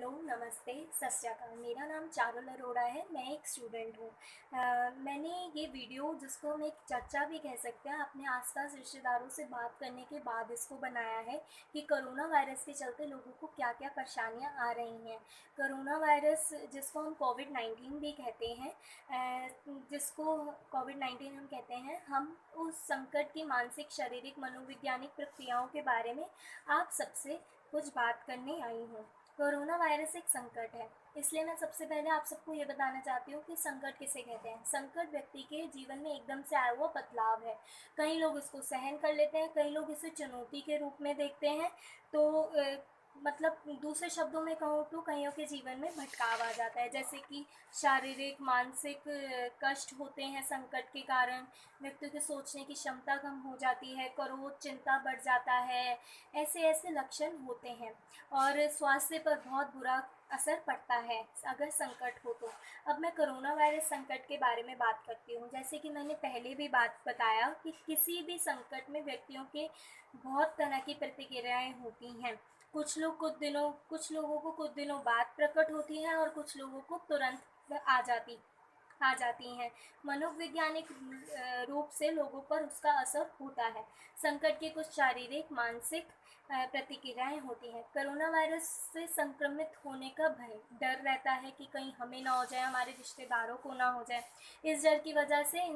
Hello, नमस्ते, सत श्री अकाल। मेरा नाम चारुल अरोड़ा है, मैं एक स्टूडेंट हूँ। मैंने ये वीडियो, जिसको हम एक चर्चा भी कह सकते हैं, अपने आसपास रिश्तेदारों से बात करने के बाद इसको बनाया है कि कोरोना वायरस के चलते लोगों को क्या क्या परेशानियाँ आ रही हैं। कोरोना वायरस, जिसको हम कोविड-19 भी कहते हैं, जिसको कोविड-19 हम कहते हैं, हम उस संकट की मानसिक, शारीरिक, मनोवैज्ञानिक प्रक्रियाओं के बारे में आप सबसे कुछ बात करने आई हूँ। कोरोना वायरस एक संकट है, इसलिए मैं सबसे पहले आप सबको ये बताना चाहती हूँ कि संकट किसे कहते हैं। संकट व्यक्ति के जीवन में एकदम से आया हुआ बदलाव है। कई लोग इसको सहन कर लेते हैं, कई लोग इसे चुनौती के रूप में देखते हैं। तो मतलब दूसरे शब्दों में कहूँ तो कईयों के जीवन में भटकाव आ जाता है, जैसे कि शारीरिक, मानसिक कष्ट होते हैं संकट के कारण। व्यक्ति के सोचने की क्षमता कम हो जाती है, क्रोध, चिंता बढ़ जाता है। ऐसे ऐसे लक्षण होते हैं और स्वास्थ्य पर बहुत बुरा असर पड़ता है अगर संकट हो तो। अब मैं कोरोना वायरस संकट के बारे में बात करती हूँ। जैसे कि मैंने पहले भी बात बताया कि किसी भी संकट में व्यक्तियों के बहुत तरह की प्रतिक्रियाएं होती हैं। कुछ लोगों को कुछ दिनों बाद प्रकट होती हैं और कुछ लोगों को तुरंत आ जाती हैं। मनोवैज्ञानिक रूप से लोगों पर उसका असर होता है। संकट के कुछ शारीरिक, मानसिक प्रतिक्रियाएं होती हैं। कोरोना वायरस से संक्रमित होने का भय, डर रहता है कि कहीं हमें ना हो जाए, हमारे रिश्तेदारों को ना हो जाए। इस डर की वजह से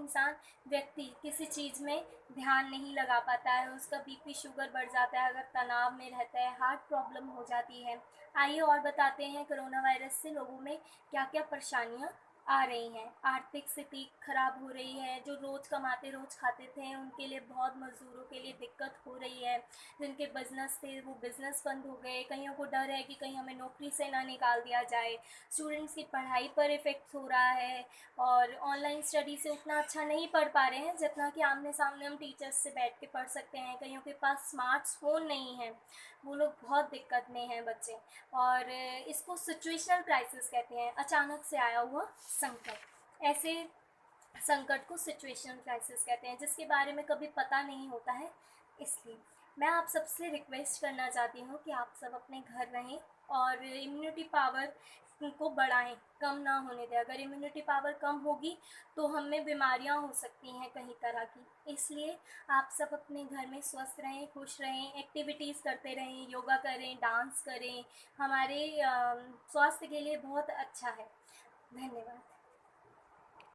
व्यक्ति किसी चीज़ में ध्यान नहीं लगा पाता है, उसका बीपी, शुगर बढ़ जाता है, अगर तनाव में रहता है, हार्ट प्रॉब्लम हो जाती है। आइए और बताते हैं कोरोना वायरस से लोगों में क्या क्या परेशानियाँ आ रही हैं। आर्थिक स्थिति खराब हो रही है। जो रोज़ कमाते रोज़ खाते थे, उनके लिए, बहुत मज़दूरों के लिए दिक्कत हो रही है। जिनके बिज़नेस थे, वो बिज़नेस बंद हो गए। कईयों को डर है कि कहीं हमें नौकरी से ना निकाल दिया जाए। स्टूडेंट्स की पढ़ाई पर इफ़ेक्ट हो रहा है और ऑनलाइन स्टडी से उतना अच्छा नहीं पढ़ पा रहे हैं जितना कि आमने सामने हम टीचर्स से बैठ के पढ़ सकते हैं। कईयों के पास स्मार्टफ़ोन नहीं है, वो लोग बहुत दिक्कत में हैं बच्चे। और इसको सिचुएशनल क्राइसिस कहते हैं, अचानक से आया हुआ संकट। ऐसे संकट को सिचुएशनल क्राइसिस कहते हैं, जिसके बारे में कभी पता नहीं होता है। इसलिए मैं आप सबसे रिक्वेस्ट करना चाहती हूँ कि आप सब अपने घर रहें और इम्यूनिटी पावर को बढ़ाएं, कम ना होने दें। अगर इम्यूनिटी पावर कम होगी तो हम में बीमारियाँ हो सकती हैं कई तरह की। इसलिए आप सब अपने घर में स्वस्थ रहें, खुश रहें, एक्टिविटीज़ करते रहें, योगा करें, डांस करें। हमारे स्वास्थ्य के लिए बहुत अच्छा है। धन्यवाद।